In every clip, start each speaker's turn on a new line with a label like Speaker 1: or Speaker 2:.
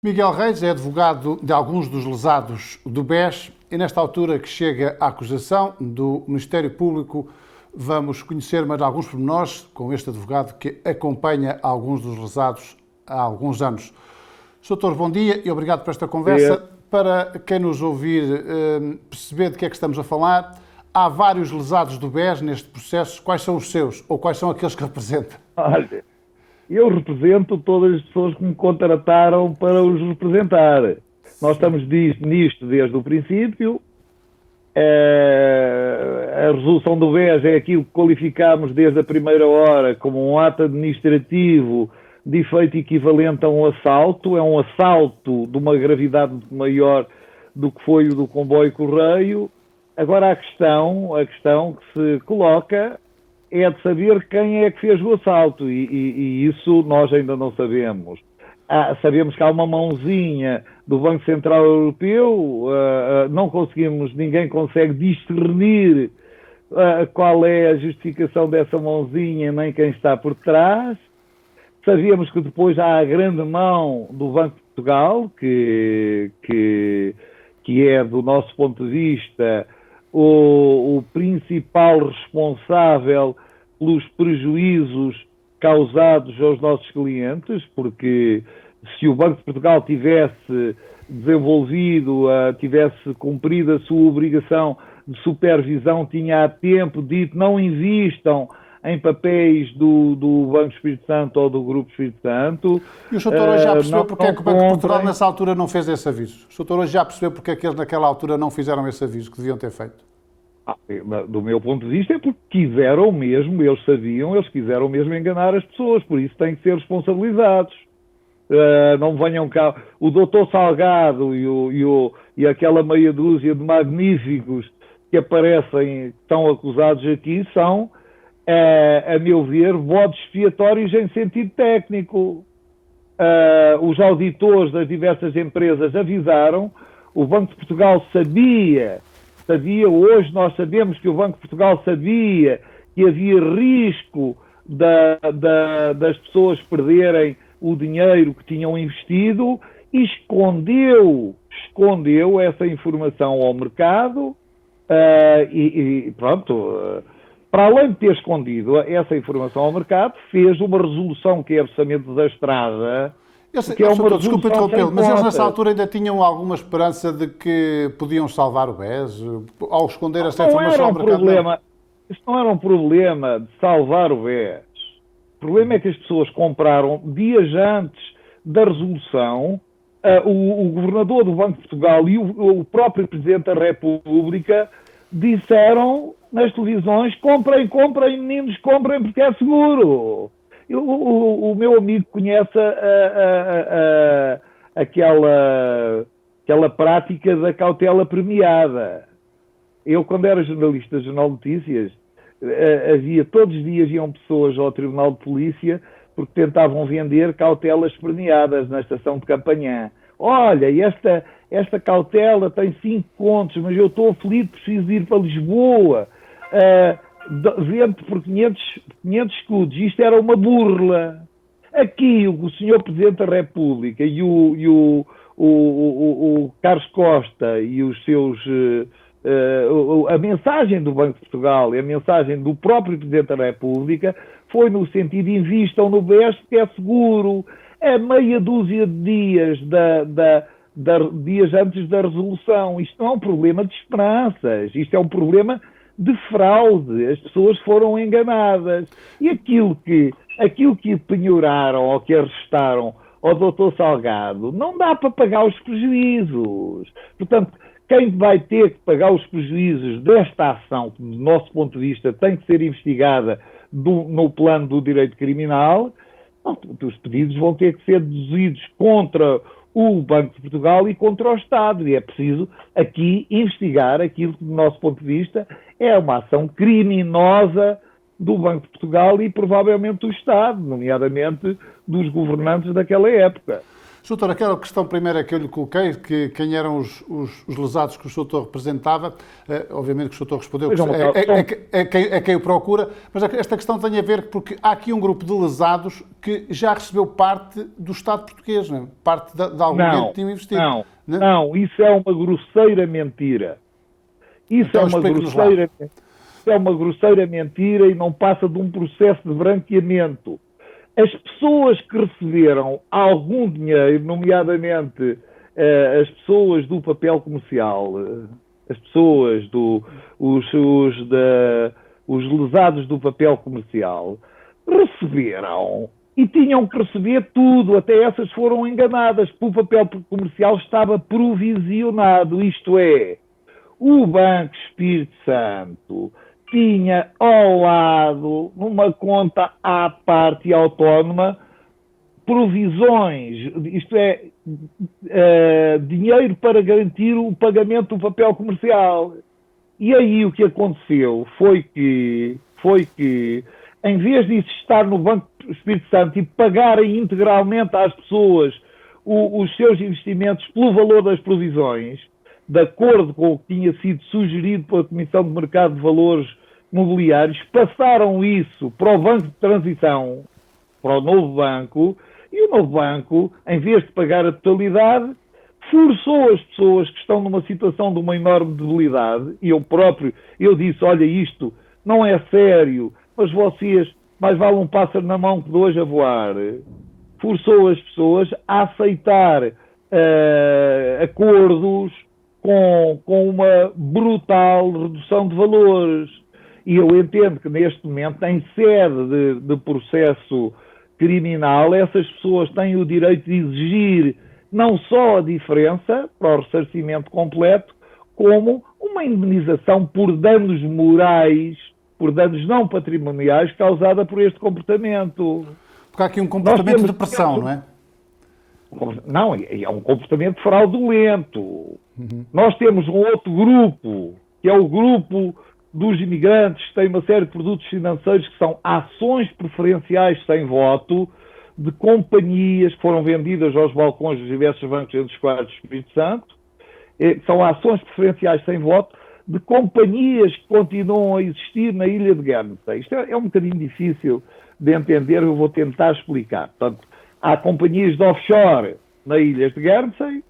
Speaker 1: Miguel Reis é advogado de alguns dos lesados do BES e nesta altura que chega a acusação do Ministério Público, vamos conhecer mais alguns pormenores com este advogado que acompanha alguns dos lesados há alguns anos. Doutor, bom dia e obrigado por esta conversa. Para quem nos ouvir perceber de que é que estamos a falar, há vários lesados do BES neste processo. Quais são os seus ou quais são aqueles que representa?
Speaker 2: Olha, eu represento todas as pessoas que me contrataram para os representar. Nós estamos nisto desde o princípio. A resolução do BES é aquilo que qualificámos desde a primeira hora como um ato administrativo de efeito equivalente a um assalto. É um assalto de uma gravidade maior do que foi o do comboio Correio. Agora a questão que se coloca é de saber quem é que fez o assalto e isso nós ainda não sabemos. Sabemos que há uma mãozinha do Banco Central Europeu, ninguém consegue discernir qual é a justificação dessa mãozinha nem quem está por trás. Sabemos que depois há a grande mão do Banco de Portugal, que é, do nosso ponto de vista, o principal responsável pelos prejuízos causados aos nossos clientes, porque se o Banco de Portugal tivesse tivesse cumprido a sua obrigação de supervisão, tinha há tempo dito não invistam em papéis do Banco Espírito Santo ou do Grupo Espírito Santo.
Speaker 1: E o doutor hoje já percebeu porque é que o Banco de Portugal nessa altura não fez esse aviso? O doutor hoje já percebeu porque é que eles naquela altura não fizeram esse aviso que deviam ter feito?
Speaker 2: Do meu ponto de vista é porque quiseram mesmo, eles quiseram mesmo enganar as pessoas, por isso têm que ser responsabilizados. Não venham cá. O doutor Salgado e aquela meia dúzia de magníficos que aparecem, que estão acusados aqui, são, a meu ver, bodes expiatórios em sentido técnico. Os auditores das diversas empresas avisaram, o Banco de Portugal sabia, hoje nós sabemos que o Banco de Portugal sabia que havia risco das pessoas perderem o dinheiro que tinham investido e escondeu essa informação ao mercado pronto. Para além de ter escondido essa informação ao mercado, fez uma resolução que é absolutamente desastrada.
Speaker 1: Desculpe interrompê-lo, mas eles nessa altura ainda tinham alguma esperança de que podiam salvar o BES ao esconder essa informação ao mercado?
Speaker 2: Isto não era um problema de salvar o BES. O problema é que as pessoas compraram dias antes da resolução. O governador do Banco de Portugal e o próprio Presidente da República disseram nas televisões: comprem, meninos, comprem porque é seguro. O meu amigo conhece aquela prática da cautela premiada. Eu, quando era jornalista do Jornal de Notícias, todos os dias iam pessoas ao Tribunal de Polícia porque tentavam vender cautelas premiadas na estação de Campanhã. Olha, esta cautela tem 5 contos, mas eu estou aflito, preciso ir para Lisboa. Vende por 500 escudos. Isto era uma burla. Aqui o Sr. Presidente da República e o Carlos Costa e os seus... a mensagem do Banco de Portugal e a mensagem do próprio Presidente da República foi no sentido: invistam no BES que é seguro. É meia dúzia de dias dias antes da resolução. Isto não é um problema de esperanças, isto é um problema de fraude. As pessoas foram enganadas. E aquilo que penhoraram ou que arrestaram ao Dr. Salgado não dá para pagar os prejuízos. Portanto, quem vai ter que pagar os prejuízos desta ação, que do nosso ponto de vista tem que ser investigada no plano do direito criminal, os pedidos vão ter que ser deduzidos contra o Banco de Portugal e contra o Estado. E é preciso aqui investigar aquilo que, do nosso ponto de vista, é uma ação criminosa do Banco de Portugal e provavelmente do Estado, nomeadamente dos governantes daquela época.
Speaker 1: Doutor, aquela questão primeira que eu lhe coloquei, que quem eram os lesados que o doutor representava, obviamente que o doutor respondeu que é quem o procura, mas esta questão tem a ver porque há aqui um grupo de lesados que já recebeu parte do Estado português, não é? Parte de algum dinheiro que tinham investido.
Speaker 2: Não, isso é uma grosseira mentira. Isso
Speaker 1: então,
Speaker 2: é uma grosseira mentira e não passa de um processo de branqueamento. As pessoas que receberam algum dinheiro, nomeadamente as pessoas do papel comercial, as pessoas os lesados do papel comercial, receberam e tinham que receber tudo, até essas foram enganadas, porque o papel comercial estava provisionado, isto é, o Banco Espírito Santo tinha ao lado, numa conta à parte e autónoma, provisões, isto é, dinheiro para garantir o pagamento do papel comercial. E aí o que aconteceu foi que em vez de estar no Banco Espírito Santo e pagarem integralmente às pessoas os seus investimentos pelo valor das provisões, de acordo com o que tinha sido sugerido pela Comissão de Mercado de Valores Mobiliários, passaram isso para o Banco de Transição, para o novo banco, e o novo banco, em vez de pagar a totalidade, forçou as pessoas que estão numa situação de uma enorme debilidade, e eu disse, olha, isto não é sério, mas vocês, mais vale um pássaro na mão que dois a voar, forçou as pessoas a aceitar acordos com uma brutal redução de valores. E eu entendo que neste momento, em sede de processo criminal, essas pessoas têm o direito de exigir não só a diferença para o ressarcimento completo, como uma indemnização por danos morais, por danos não patrimoniais causada por este comportamento.
Speaker 1: Porque há aqui um comportamento de pressão, não é?
Speaker 2: Não, é um comportamento fraudulento. Nós temos um outro grupo, que é o grupo dos imigrantes, que tem uma série de produtos financeiros que são ações preferenciais sem voto de companhias que foram vendidas aos balcões dos diversos bancos, entre os quais do Espírito Santo. São ações preferenciais sem voto de companhias que continuam a existir na ilha de Guernsey. Isto é um bocadinho difícil de entender, eu vou tentar explicar. Portanto, há companhias de offshore na ilha de Guernsey,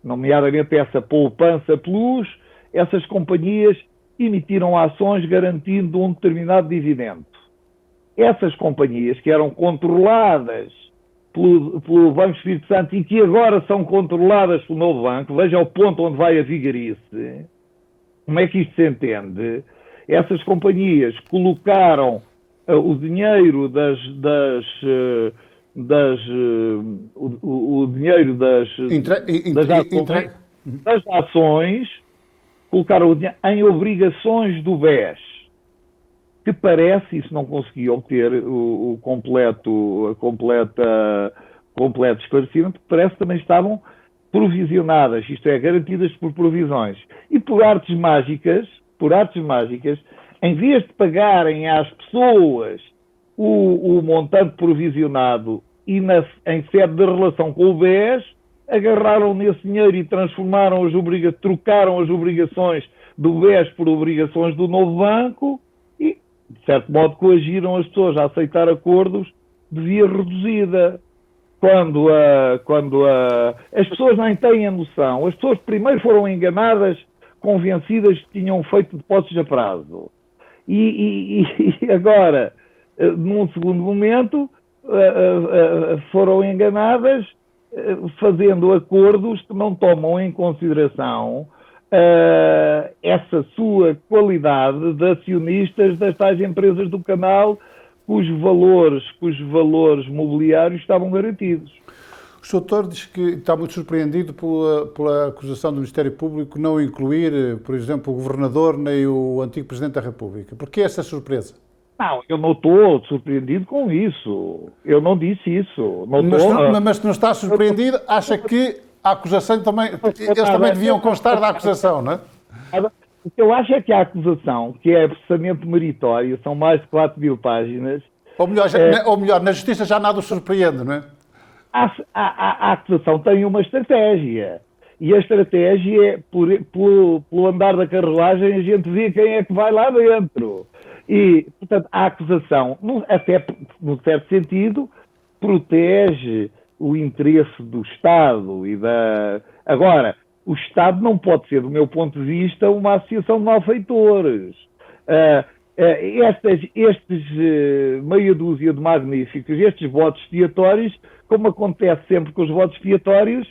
Speaker 2: nomeadamente essa Poupança Plus. Essas companhias emitiram ações garantindo um determinado dividendo. Essas companhias que eram controladas pelo Banco Espírito Santo e que agora são controladas pelo novo banco, veja o ponto onde vai a vigarice, como é que isto se entende? Essas companhias colocaram o dinheiro das ações, colocaram o dinheiro em obrigações do BES, que parece, isso não consegui obter o completo esclarecimento, que parece que também estavam provisionadas, isto é, garantidas por provisões. E por artes mágicas, em vez de pagarem às pessoas o montante provisionado e em sede de relação com o BES, agarraram nesse dinheiro e trocaram as obrigações do BES por obrigações do novo banco e, de certo modo, coagiram as pessoas a aceitar acordos de via reduzida. Quando as pessoas nem têm a noção, as pessoas primeiro foram enganadas, convencidas que tinham feito depósitos a prazo. E agora, num segundo momento, foram enganadas fazendo acordos que não tomam em consideração essa sua qualidade de acionistas das tais empresas do canal cujos valores mobiliários estavam garantidos.
Speaker 1: O doutor diz que está muito surpreendido pela acusação do Ministério Público não incluir, por exemplo, o Governador nem o antigo Presidente da República. Por que essa surpresa?
Speaker 2: Não, eu não estou surpreendido com isso. Eu não disse isso.
Speaker 1: Mas se não está surpreendido, acha que a acusação também... Eles também deviam constar da acusação, não é?
Speaker 2: O que eu acho é que a acusação, que é processamento meritório, são mais de 4.000 páginas...
Speaker 1: Ou melhor, na Justiça já nada o surpreende, não é?
Speaker 2: a acusação tem uma estratégia. E a estratégia é, pelo andar da carruagem, a gente vê quem é que vai lá dentro. E, portanto, a acusação, até num certo sentido, protege o interesse do Estado e da... Agora, o Estado não pode ser, do meu ponto de vista, uma associação de malfeitores. Estes meia dúzia de magníficos, estes votos expiatórios, como acontece sempre com os votos expiatórios,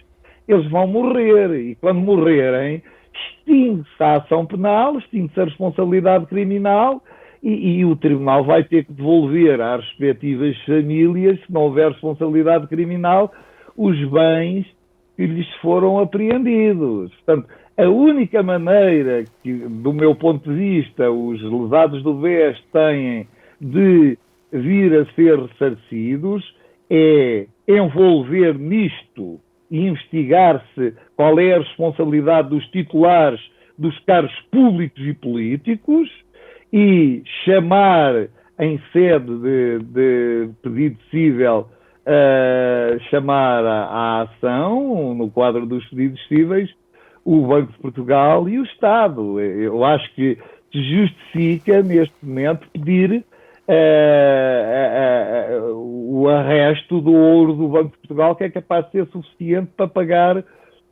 Speaker 2: eles vão morrer. E quando morrerem, extingue-se a ação penal, extingue-se a responsabilidade criminal e o Tribunal vai ter que devolver às respectivas famílias, se não houver responsabilidade criminal, os bens que lhes foram apreendidos. Portanto, a única maneira que, do meu ponto de vista, os lesados do BES têm de vir a ser ressarcidos é envolver nisto e investigar-se qual é a responsabilidade dos titulares dos cargos públicos e políticos e chamar em sede de pedido cível chamar à ação, no quadro dos pedidos cíveis, o Banco de Portugal e o Estado. Eu acho que se justifica, neste momento, pedir o arresto do ouro do Banco de Portugal, que é capaz de ser suficiente para pagar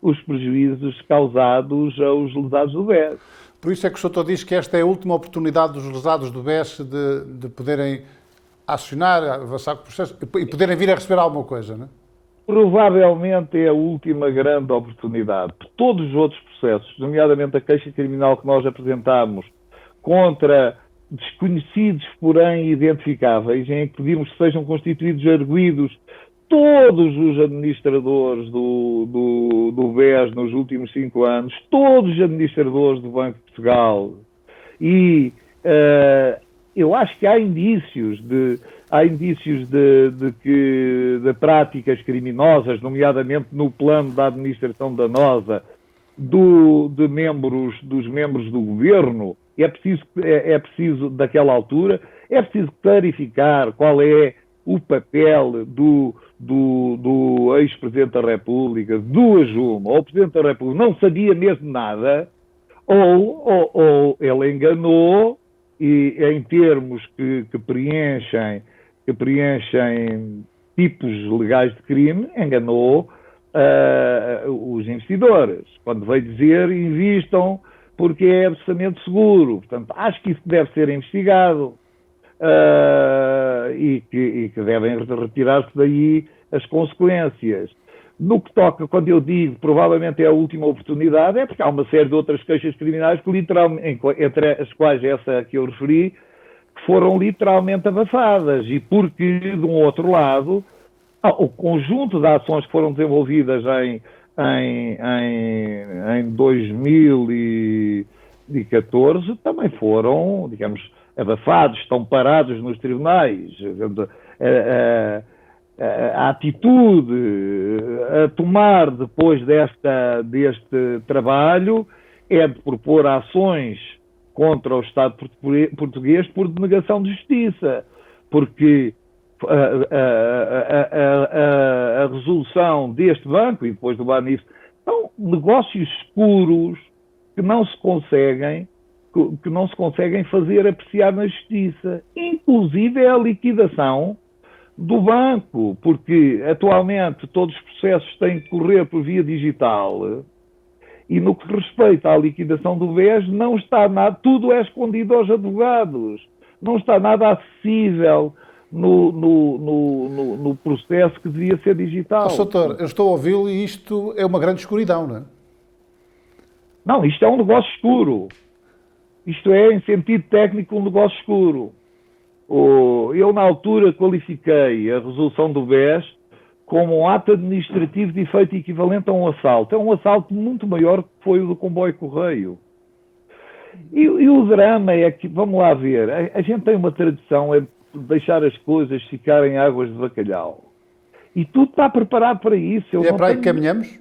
Speaker 2: os prejuízos causados aos lesados do BES.
Speaker 1: Por isso é que o Soutor diz que esta é a última oportunidade dos lesados do BES de poderem acionar, avançar com o processo e poderem vir a receber alguma coisa, não é?
Speaker 2: Provavelmente é a última grande oportunidade. Todos os outros processos, nomeadamente a queixa criminal que nós apresentámos contra desconhecidos, porém identificáveis, em que pedimos que sejam constituídos arguidos todos os administradores do BES nos últimos 5 anos, todos os administradores do Banco de Portugal, e eu acho que há indícios de práticas criminosas, nomeadamente no plano da administração danosa, dos membros do governo. É preciso, daquela altura, é preciso clarificar qual é o papel do ex-Presidente da República, duas uma, ou o Presidente da República não sabia mesmo nada, ou ele enganou, e em termos que preenchem tipos legais de crime, enganou os investidores, quando veio dizer invistam porque é absolutamente seguro. Portanto, acho que isso deve ser investigado e que devem retirar-se daí as consequências. No que toca, quando eu digo provavelmente é a última oportunidade, é porque há uma série de outras queixas criminais que literalmente, entre as quais essa que eu referi, que foram literalmente abafadas, e porque, de um outro lado, o conjunto de ações que foram desenvolvidas em 2014 também foram, digamos, abafados, estão parados nos tribunais. A atitude a tomar depois deste trabalho é de propor ações contra o Estado português por denegação de justiça, porque a resolução deste banco e depois do Banif são negócios escuros que não se conseguem fazer apreciar na justiça, inclusive a liquidação do banco, porque atualmente todos os processos têm que correr por via digital e no que respeita à liquidação do BES não está nada, tudo é escondido aos advogados, não está nada acessível no processo que devia ser digital.
Speaker 1: Soutor, eu estou a ouvi-lo e isto é uma grande escuridão, não é?
Speaker 2: Não, isto é um negócio escuro. Isto é, em sentido técnico, um negócio escuro. Eu, na altura, qualifiquei a resolução do BES como um ato administrativo de efeito equivalente a um assalto. É um assalto muito maior que foi o do comboio correio. E o drama é que, vamos lá ver, a gente tem uma tradição de deixar as coisas ficarem águas de bacalhau. E tudo está preparado para isso.
Speaker 1: É para aí que caminhamos?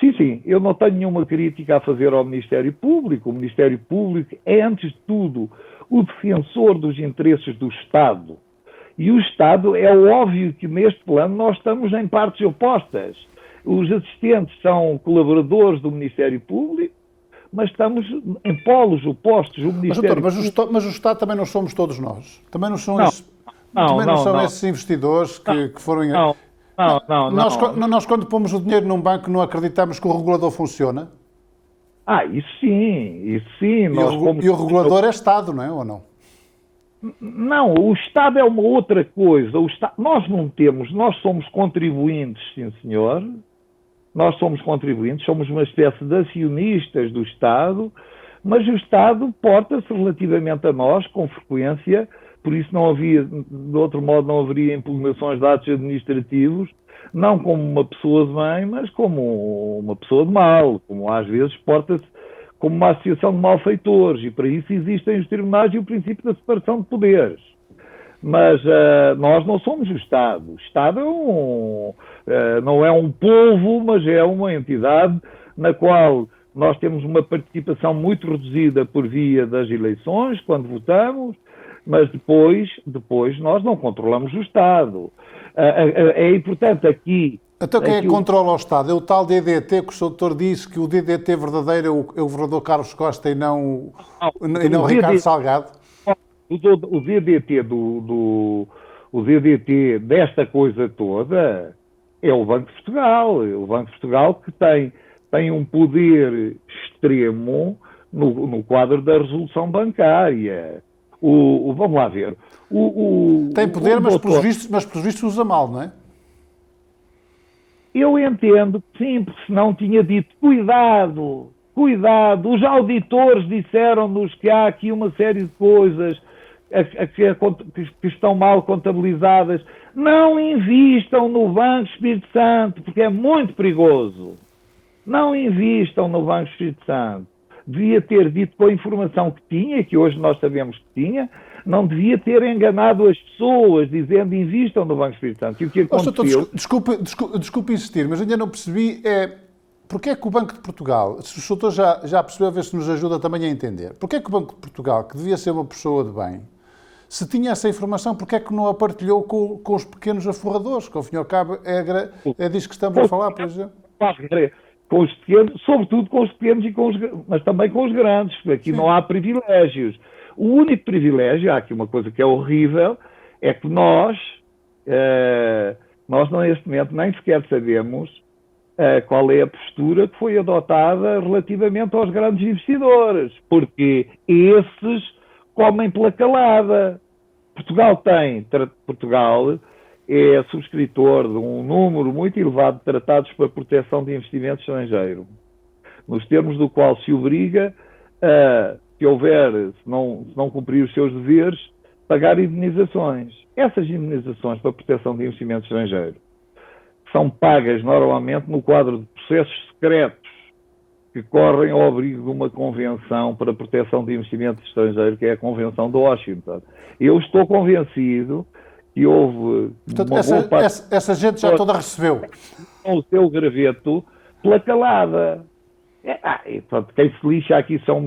Speaker 2: Sim. Eu não tenho nenhuma crítica a fazer ao Ministério Público. O Ministério Público é, antes de tudo, o defensor dos interesses do Estado. E o Estado, é óbvio que neste plano nós estamos em partes opostas. Os assistentes são colaboradores do Ministério Público, mas estamos em polos opostos. O Ministério
Speaker 1: mas o Estado também não somos todos nós. Também não são, esses investidores que foram... Nós, quando pomos o dinheiro num banco, não acreditamos que o regulador funciona?
Speaker 2: Isso sim.
Speaker 1: E o regulador é Estado, não é? Ou não?
Speaker 2: Não, o Estado é uma outra coisa. Nós somos contribuintes, sim senhor. Nós somos contribuintes, somos uma espécie de acionistas do Estado, mas o Estado porta-se relativamente a nós com frequência, por isso de outro modo não haveria impugnações de atos administrativos, não como uma pessoa de bem, mas como uma pessoa de mal, como às vezes porta-se como uma associação de malfeitores, e para isso existem os tribunais e o princípio da separação de poderes. Mas nós não somos o Estado. O Estado não é um povo, mas é uma entidade na qual nós temos uma participação muito reduzida por via das eleições, quando votamos, mas depois nós não controlamos o Estado. É importante aqui...
Speaker 1: Então quem é que controla o Estado? É o tal DDT que o Sr. Doutor disse que o DDT verdadeiro é o vereador Carlos Costa e não Ricardo Salgado?
Speaker 2: O DDT desta coisa toda é o Banco de Portugal. O Banco de Portugal que tem um poder extremo no quadro da resolução bancária. Vamos lá ver.
Speaker 1: Tem poder, mas pelos vistos usa mal, não é?
Speaker 2: Eu entendo que sim, porque senão tinha dito cuidado, os auditores disseram-nos que há aqui uma série de coisas que estão mal contabilizadas. Não invistam no Banco Espírito Santo, porque é muito perigoso. Não invistam no Banco Espírito Santo. Devia ter dito com a informação que tinha, que hoje nós sabemos que tinha, não devia ter enganado as pessoas, dizendo invistam no Banco Espírito Santo. E o que aconteceu...
Speaker 1: Desculpe insistir, mas ainda não percebi porque é que o Banco de Portugal, se o doutor já percebeu, a ver se nos ajuda também a entender, porque é que o Banco de Portugal, que devia ser uma pessoa de bem, se tinha essa informação, porque é que não a partilhou com os pequenos aforradores, que ao fim e ao cabo é disso que estamos a falar, por exemplo?
Speaker 2: Com os pequenos, sobretudo com os pequenos mas também com os grandes, porque aqui não há privilégios. O único privilégio, há aqui uma coisa que é horrível, é que nós neste momento nem sequer sabemos qual é a postura que foi adotada relativamente aos grandes investidores, porque esses comem pela calada. Portugal é subscritor de um número muito elevado de tratados para proteção de investimento estrangeiro, nos termos do qual se obriga a, se não cumprir os seus deveres, pagar indemnizações. Essas indemnizações para proteção de investimento estrangeiro são pagas normalmente no quadro de processos secretos que correm ao abrigo de uma convenção para a proteção de investimento estrangeiro, que é a Convenção de Washington. Eu estou convencido que houve...
Speaker 1: Portanto, essa gente já toda recebeu.
Speaker 2: O seu graveto pela calada. Portanto, quem se lixa aqui são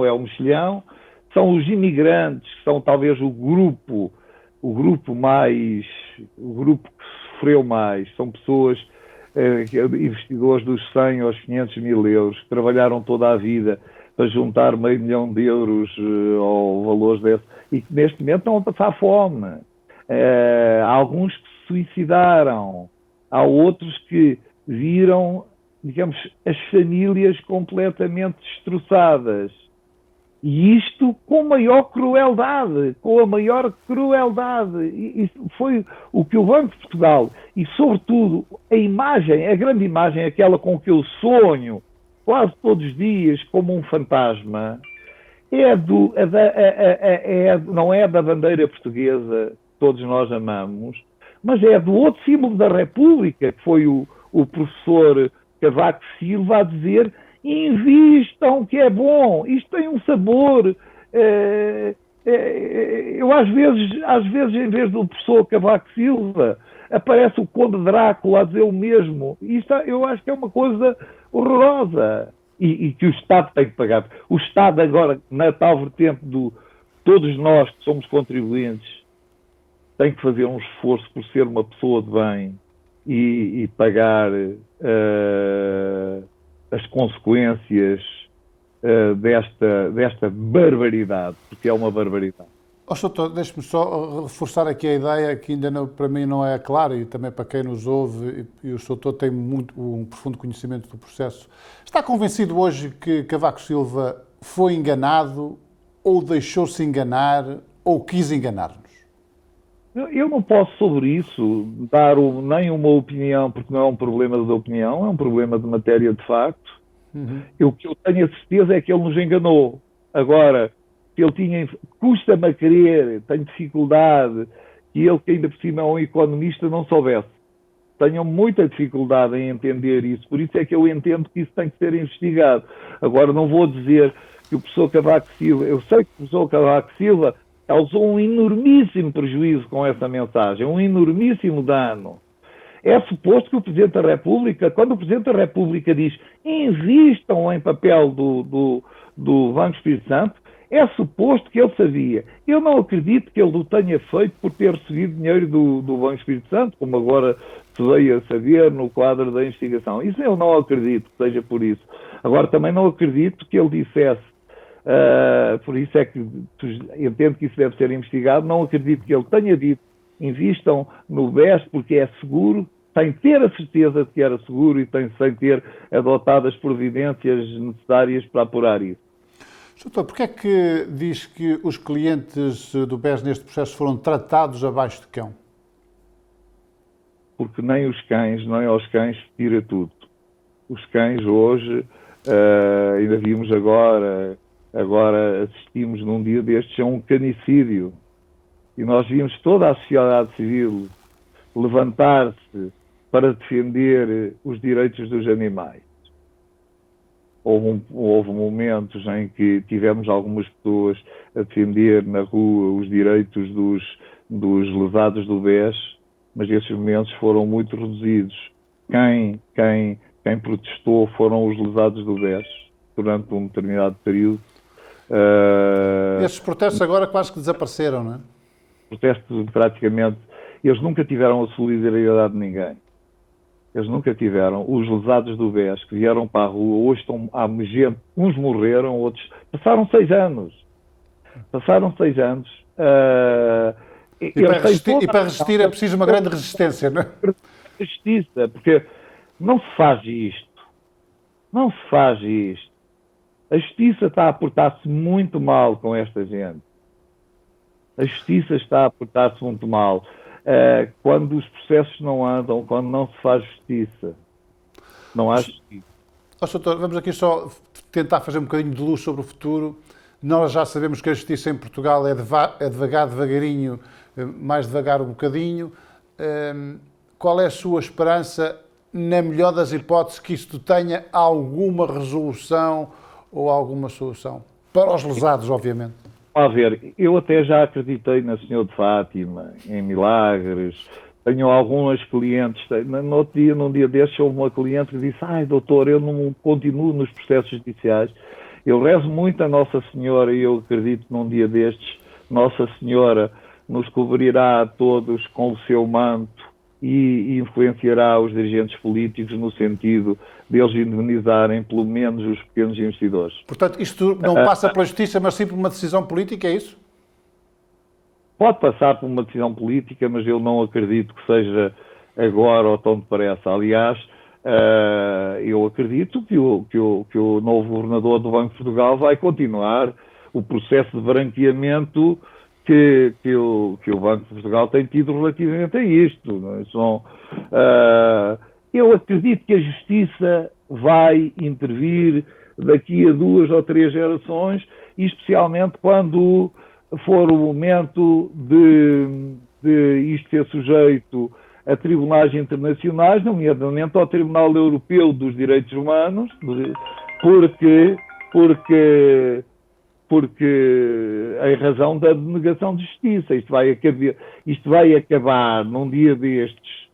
Speaker 2: é um mexilhão, são os imigrantes, que são talvez o grupo que sofreu mais, são pessoas, investidores dos 100 aos 500 mil euros, que trabalharam toda a vida para juntar €500 mil ao valor desse, e que neste momento estão a passar fome. Há alguns que se suicidaram, há outros que viram, digamos, as famílias completamente destroçadas. E isto com a maior crueldade. E isso foi o que o Banco de Portugal, e sobretudo a grande imagem, aquela com que eu sonho quase todos os dias como um fantasma, não é da bandeira portuguesa que todos nós amamos, mas é do outro símbolo da República, que foi o professor Cavaco Silva a dizer: invistam, que é bom, isto tem um sabor. Eu às vezes, em vez do professor Cavaco Silva, aparece o Conde Drácula a dizer o mesmo. Isto eu acho que é uma coisa horrorosa. E que o Estado tem que pagar. O Estado agora, na tal vertente todos nós que somos contribuintes, tem que fazer um esforço por ser uma pessoa de bem e pagar as consequências desta barbaridade, porque é uma barbaridade.
Speaker 1: Doutor, deixe-me só reforçar aqui a ideia que ainda não, para mim não é clara e também para quem nos ouve, e o doutor tem um profundo conhecimento do processo. Está convencido hoje que Cavaco Silva foi enganado ou deixou-se enganar ou quis enganar-nos?
Speaker 2: Eu não posso sobre isso dar nem uma opinião, porque não é um problema de opinião, é um problema de matéria de facto. O que eu tenho a certeza é que ele nos enganou. Agora, que ele tinha, custa-me a crer, tenho dificuldade, que ele, que ainda por cima é um economista, não soubesse. Tenho muita dificuldade em entender isso, por isso é que eu entendo que isso tem que ser investigado. Agora, não vou dizer que o professor Cavaco Silva, eu sei que o professor Cavaco Silva causou um enormíssimo prejuízo com essa mensagem, um enormíssimo dano. É suposto que o Presidente da República, quando o Presidente da República diz invistam em papel do Banco Espírito Santo, é suposto que ele sabia. Eu não acredito que ele o tenha feito por ter recebido dinheiro do Banco Espírito Santo, como agora se veio a saber no quadro da investigação. Isso eu não acredito que seja por isso. Agora, também não acredito que ele dissesse, por isso é que entendo que isso deve ser investigado, não acredito que ele tenha dito invistam no BES porque é seguro, sem ter a certeza de que era seguro e sem ter adotado as providências necessárias para apurar isso.
Speaker 1: Doutor, porquê é que diz que os clientes do BES neste processo foram tratados abaixo de cão?
Speaker 2: Porque nem aos cães se tira tudo. Os cães hoje, ainda vimos agora assistimos num dia destes a um canicídio. E nós vimos toda a sociedade civil levantar-se para defender os direitos dos animais. Houve momentos em que tivemos algumas pessoas a defender na rua os direitos dos lesados do BES, mas esses momentos foram muito reduzidos. Quem protestou foram os lesados do BES durante um determinado período.
Speaker 1: Esses protestos agora quase que desapareceram, não é?
Speaker 2: Protestos praticamente, eles nunca tiveram a solidariedade de ninguém. Eles nunca tiveram. Os lesados do BES que vieram para a rua, hoje estão há gente, uns morreram, outros... Passaram 6 anos.
Speaker 1: E para resistir é preciso uma grande resistência, não é?
Speaker 2: Justiça, porque não se faz isto. Não se faz isto. A justiça está a portar-se muito mal com esta gente. A justiça está a portar-se muito mal. Quando os processos não andam, quando não se faz justiça. Não há justiça.
Speaker 1: Doutor, vamos aqui só tentar fazer um bocadinho de luz sobre o futuro. Nós já sabemos que a justiça em Portugal é devagar, devagarinho, mais devagar um bocadinho. Qual é a sua esperança, na melhor das hipóteses, que isto tenha alguma resolução ou alguma solução? Para os lesados, obviamente.
Speaker 2: A ver, eu até já acreditei na Senhora de Fátima, em milagres. Tenho algumas clientes, num dia destes houve uma cliente que disse: ai doutor, eu não continuo nos processos judiciais. Eu rezo muito a Nossa Senhora e eu acredito que num dia destes Nossa Senhora nos cobrirá a todos com o seu manto e influenciará os dirigentes políticos no sentido deles indemnizarem pelo menos os pequenos investidores.
Speaker 1: Portanto, isto não passa pela justiça, mas sim por uma decisão política, é isso?
Speaker 2: Pode passar por uma decisão política, mas eu não acredito que seja agora ou tão depressa. Aliás, eu acredito que o novo governador do Banco de Portugal vai continuar o processo de branqueamento que o Banco de Portugal tem tido relativamente a isto. Eu acredito que a Justiça vai intervir daqui a 2 ou 3 gerações, e especialmente quando for o momento de isto ser sujeito a tribunais internacionais, nomeadamente ao Tribunal Europeu dos Direitos Humanos, porque em razão da denegação de justiça. Isto vai acabar num dia destes,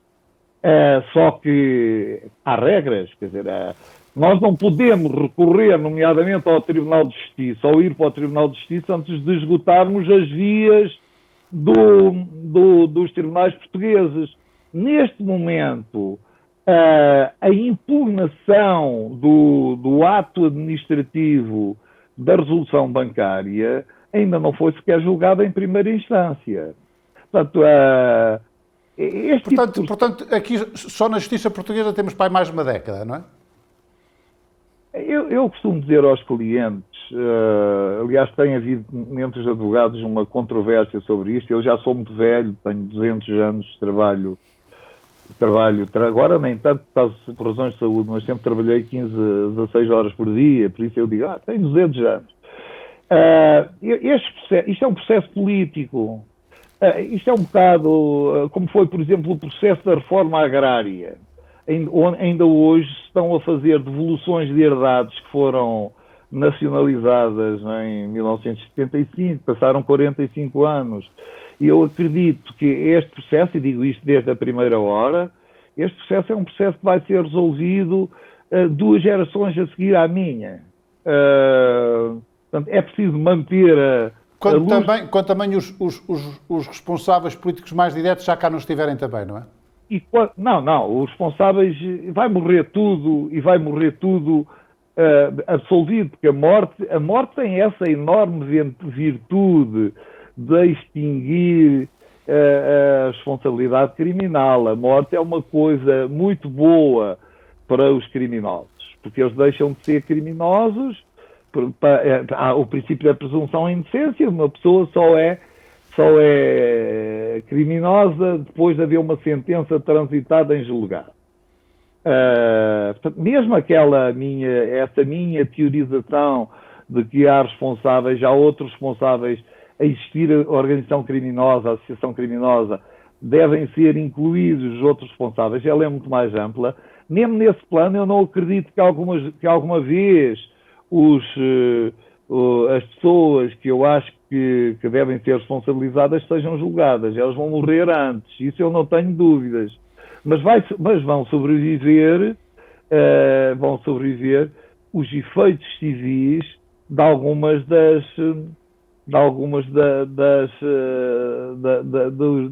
Speaker 2: só que há regras, quer dizer, nós não podemos recorrer, nomeadamente ao Tribunal de Justiça, ou ir para o Tribunal de Justiça antes de esgotarmos as vias dos tribunais portugueses. Neste momento, a impugnação do ato administrativo da resolução bancária ainda não foi sequer julgada em primeira instância. Portanto,
Speaker 1: portanto, aqui só na justiça portuguesa temos para aí mais de uma década, não é?
Speaker 2: Eu costumo dizer aos clientes, aliás, tem havido entre os advogados uma controvérsia sobre isto. Eu já sou muito velho, tenho 200 anos de trabalho, agora nem tanto por razões de saúde, mas sempre trabalhei 15, 16 horas por dia, por isso eu digo, tenho 200 anos. Isto é um processo político. Isto é um bocado como foi, por exemplo, o processo da reforma agrária. Ainda hoje se estão a fazer devoluções de herdades que foram nacionalizadas em 1975, passaram 45 anos. E eu acredito que este processo, e digo isto desde a primeira hora, este processo é um processo que vai ser resolvido 2 gerações a seguir à minha. Portanto, é preciso manter
Speaker 1: quando também os responsáveis políticos mais diretos já cá não estiverem também, não é?
Speaker 2: Não, os responsáveis vai morrer tudo absolvido, porque a morte tem essa enorme virtude de extinguir a responsabilidade criminal. A morte é uma coisa muito boa para os criminosos, porque eles deixam de ser criminosos. Há o princípio da presunção de inocência, uma pessoa só é criminosa depois de haver uma sentença transitada em julgado. Portanto, mesmo essa minha teorização de que há outros responsáveis a existir a organização criminosa, a associação criminosa, devem ser incluídos os outros responsáveis, ela é muito mais ampla. Mesmo nesse plano, eu não acredito que alguma vez as pessoas que eu acho que devem ser responsabilizadas sejam julgadas. Elas vão morrer antes, isso eu não tenho dúvidas. Mas vão sobreviver os efeitos civis de algumas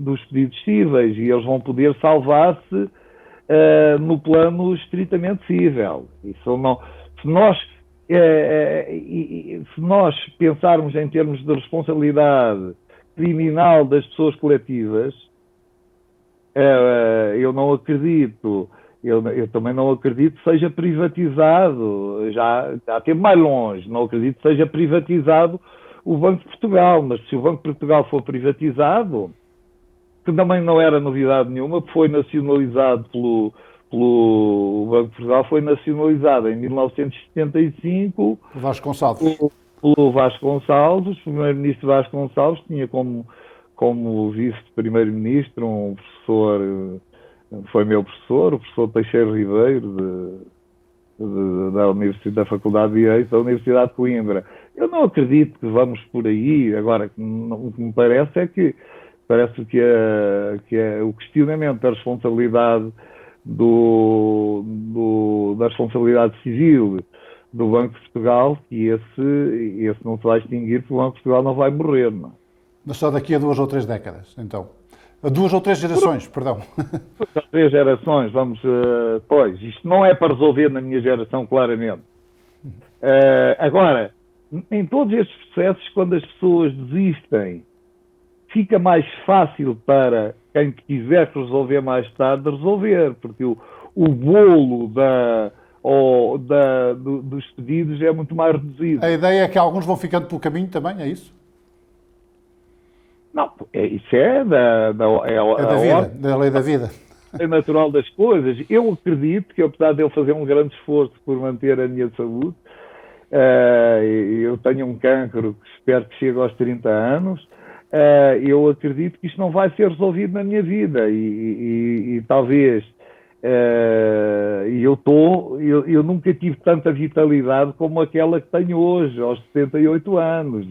Speaker 2: dos pedidos cíveis, e eles vão poder salvar-se no plano estritamente cível. Isso não, se nós pensarmos em termos de responsabilidade criminal das pessoas coletivas, eu não acredito, eu também não acredito que seja privatizado, já teve mais longe, não acredito que seja privatizado o Banco de Portugal, mas se o Banco de Portugal for privatizado, que também não era novidade nenhuma, foi nacionalizado pelo Banco de Portugal, foi nacionalizado em 1975 pelo Vasconcelos. O primeiro-ministro Vasconcelos tinha como vice-primeiro-ministro um professor, foi meu professor, o professor Teixeira Ribeiro, da Faculdade de Direito da Universidade de Coimbra. Eu não acredito que vamos por aí. Agora, o que me parece é que o questionamento da responsabilidade da responsabilidade civil do Banco de Portugal, que esse não se vai extinguir, porque o Banco de Portugal não vai morrer, não.
Speaker 1: Mas só daqui a 2 ou 3 décadas, então. 2 ou 3 gerações, perdão.
Speaker 2: 2 ou 3 gerações, pois, isto não é para resolver na minha geração, claramente. Agora, em todos estes processos, quando as pessoas desistem, fica mais fácil para quem quiser resolver mais tarde resolver, porque o bolo dos pedidos é muito mais reduzido.
Speaker 1: A ideia é que alguns vão ficando pelo caminho também, é isso?
Speaker 2: Não, isso é da
Speaker 1: lei da vida.
Speaker 2: É natural das coisas. Eu acredito que, apesar de eu fazer um grande esforço por manter a minha saúde, eu tenho um cancro que espero que chegue aos 30 anos, eu acredito que isto não vai ser resolvido na minha vida e talvez eu nunca tive tanta vitalidade como aquela que tenho hoje, aos 78 anos.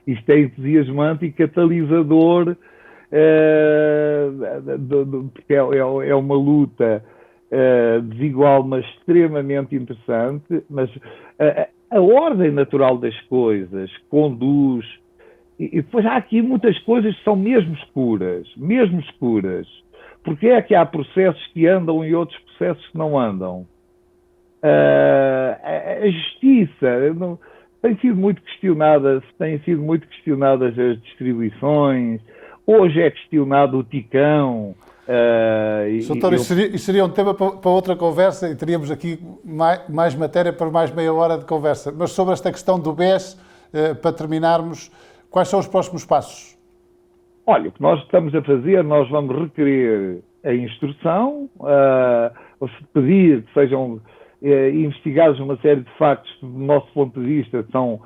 Speaker 2: Isto é entusiasmante e catalisador, porque é uma luta desigual, mas extremamente interessante. Mas a ordem natural das coisas conduz E depois há aqui muitas coisas que são mesmo escuras. Porque é que há processos que andam e outros processos que não andam? A justiça têm sido muito questionadas as distribuições. Hoje é questionado o Ticão.
Speaker 1: Doutor, isso seria um tema para outra conversa e teríamos aqui mais matéria para mais meia hora de conversa. Mas sobre esta questão do BES, para terminarmos, quais são os próximos passos?
Speaker 2: Olha, o que nós estamos a fazer, nós vamos requerer a instrução, pedir que sejam investigados uma série de factos que, do nosso ponto de vista, são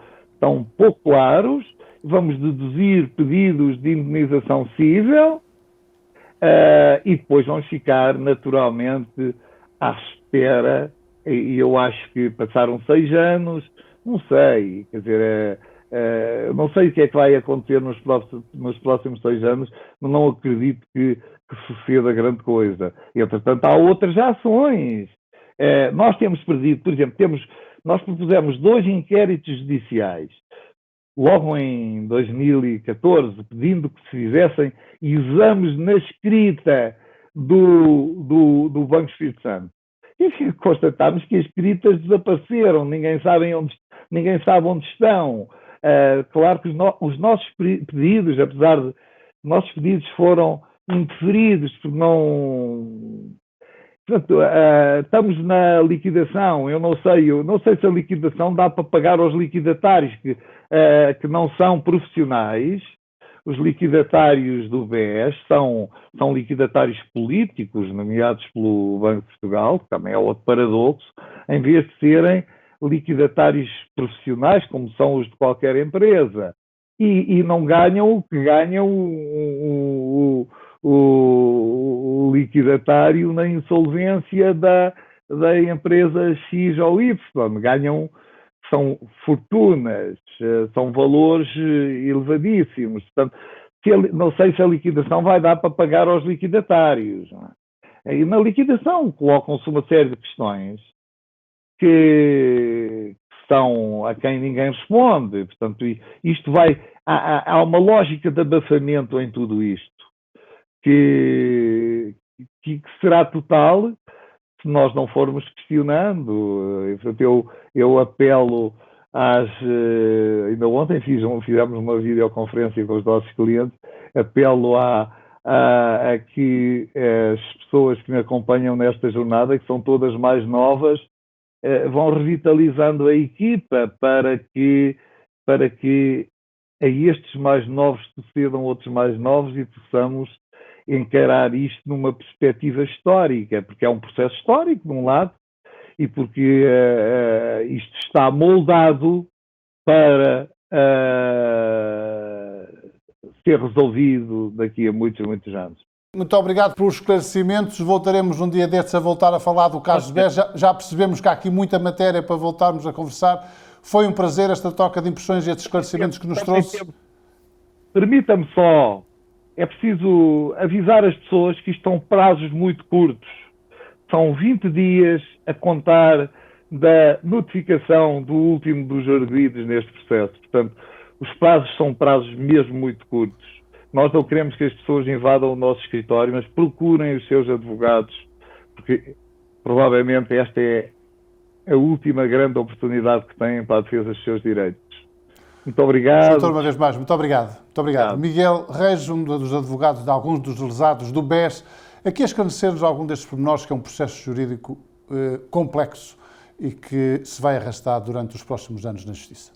Speaker 2: pouco claros, vamos deduzir pedidos de indemnização civil e depois vamos ficar naturalmente à espera, e eu acho que passaram 6 anos, não sei, quer dizer, não sei o que é que vai acontecer nos próximos 6 anos, mas não acredito que suceda grande coisa. Entretanto, há outras ações. Nós temos perdido, por exemplo, nós propusemos 2 inquéritos judiciais, logo em 2014, pedindo que se fizessem exames na escrita do Banco Espírito Santo. E constatámos que as escritas desapareceram, ninguém sabe onde estão. Claro que os nossos pedidos, apesar de nossos pedidos foram indeferidos, porque não... Portanto, estamos na liquidação. Eu não sei se a liquidação dá para pagar aos liquidatários que não são profissionais. Os liquidatários do BES são liquidatários políticos, nomeados pelo Banco de Portugal, que também é outro paradoxo, em vez de serem liquidatários profissionais, como são os de qualquer empresa. E não ganham o que ganham o liquidatário na insolvência da empresa X ou Y. São fortunas, são valores elevadíssimos. Portanto, não sei se a liquidação vai dar para pagar aos liquidatários. E na liquidação colocam-se uma série de questões que são a quem ninguém responde. Portanto, há uma lógica de abafamento em tudo isto que será total se nós não formos questionando. Eu apelo ainda ontem fizemos uma videoconferência com os nossos clientes, apelo a que as pessoas que me acompanham nesta jornada, que são todas mais novas, vão revitalizando a equipa para que a estes mais novos sucedam outros mais novos e possamos encarar isto numa perspectiva histórica, porque é um processo histórico, de um lado, e porque isto está moldado para ser resolvido daqui a muitos, muitos anos.
Speaker 1: Muito obrigado pelos esclarecimentos. Voltaremos um dia destes a voltar a falar do caso BES. Já percebemos que há aqui muita matéria para voltarmos a conversar. Foi um prazer esta troca de impressões e estes esclarecimentos que nos trouxe.
Speaker 2: Permita-me só, é preciso avisar as pessoas que isto são prazos muito curtos. São 20 dias a contar da notificação do último dos arguidos neste processo. Portanto, os prazos são prazos mesmo muito curtos. Nós não queremos que as pessoas invadam o nosso escritório, mas procurem os seus advogados, porque provavelmente esta é a última grande oportunidade que têm para a defesa dos seus direitos. Muito obrigado.
Speaker 1: Doutor, uma vez mais, muito obrigado. Muito obrigado. Miguel Reis, um dos advogados de alguns dos lesados do BES, aqui a esclarecer-nos algum destes pormenores, que é um processo jurídico complexo e que se vai arrastar durante os próximos anos na Justiça.